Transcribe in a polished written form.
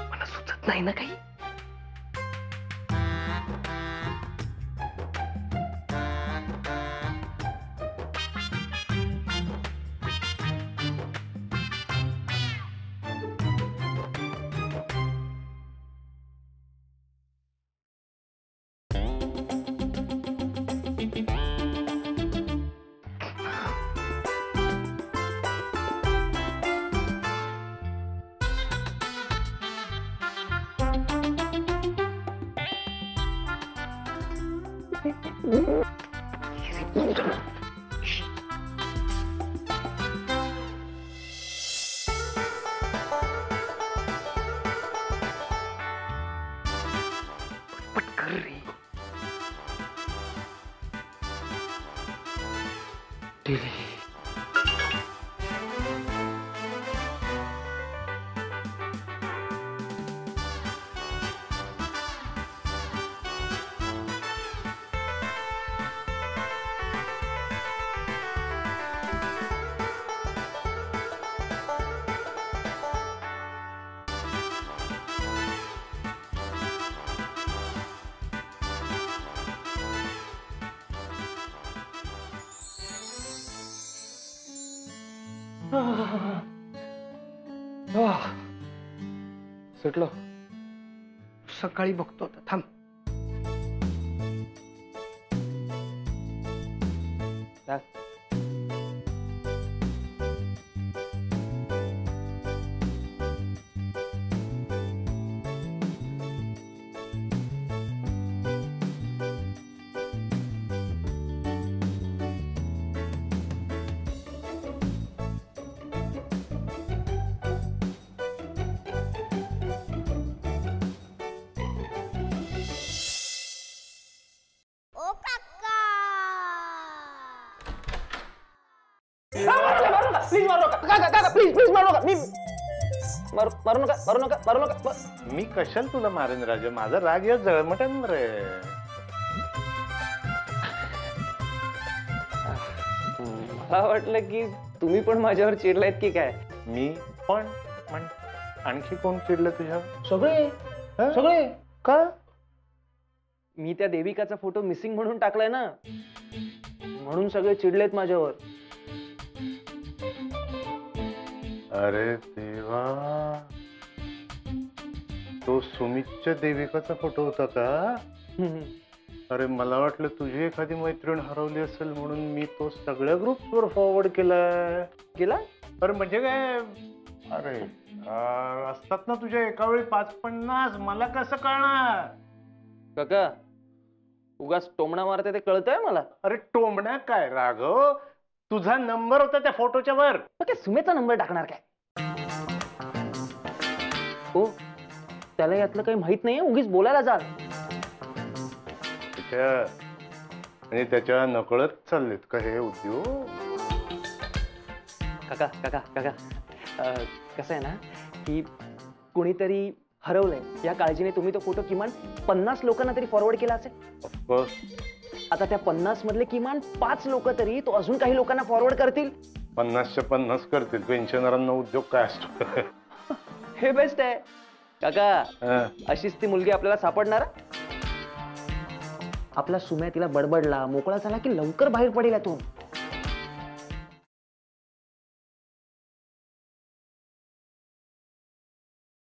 मला सुचत नाही ना काही. पटपट कर रे. सुटलो. सकाळी बघतो आता. थांब. प्लीज मारू नका काका. प्लीज मारू नका. मारू नका. मी कशाला तुला मारेन राजा? माझा राग या जळमटन रे. मला वाटलं की तुम्ही पण माझ्यावर चिडलायत की काय. मी पण आणखी कोण चिडलं तुझ्यावर? सगळे का? मी त्या देविकाचा फोटो मिसिंग म्हणून टाकलाय ना, म्हणून सगळे चिडलेत माझ्यावर. अरे देवा, तो सुमितच्या देविकाचा फोटो होता का? अरे मला वाटलं तुझी एखादी मैत्रीण हरवली असेल म्हणून मी तो सगळ्या ग्रुप्सवर फॉरवर्ड केला. अरे म्हणजे काय? अरे असतात ना तुझ्या एका वेळी 5-50. मला कसं कळणार? काका उगाच टोमणा मारते ते कळतंय मला. अरे टोमणा काय राघव, तुझा नंबर होता त्या फोटोच्या वर. ते सुमेचा नंबर टाकणार काय? हो, त्याला यातलं काही माहित नाहीये, उगीच बोलायला जाल. आणि त्याच्या नकळत चाललेत का हे उद्योग? काका काका काका कसं आहे ना की कोणीतरी हरवलंय या काळजीने तुम्ही तो फोटो किमान 50 लोकांना तरी फॉरवर्ड केला असेल. ऑफकोर्स. आता त्या 50 मधले किमान 5 लोक तरी तो अजून काही लोकांना फॉरवर्ड करतील. 50च्या 50 करतील. पेन्शनरांना उद्योग काय असतो? हे बेस्ट आहे काका. अशीच ती मुलगी आपल्याला सापडणार. आपला सुम्या तिला बडबडला मोकळा झाला की लवकर बाहेर पडेल यातून.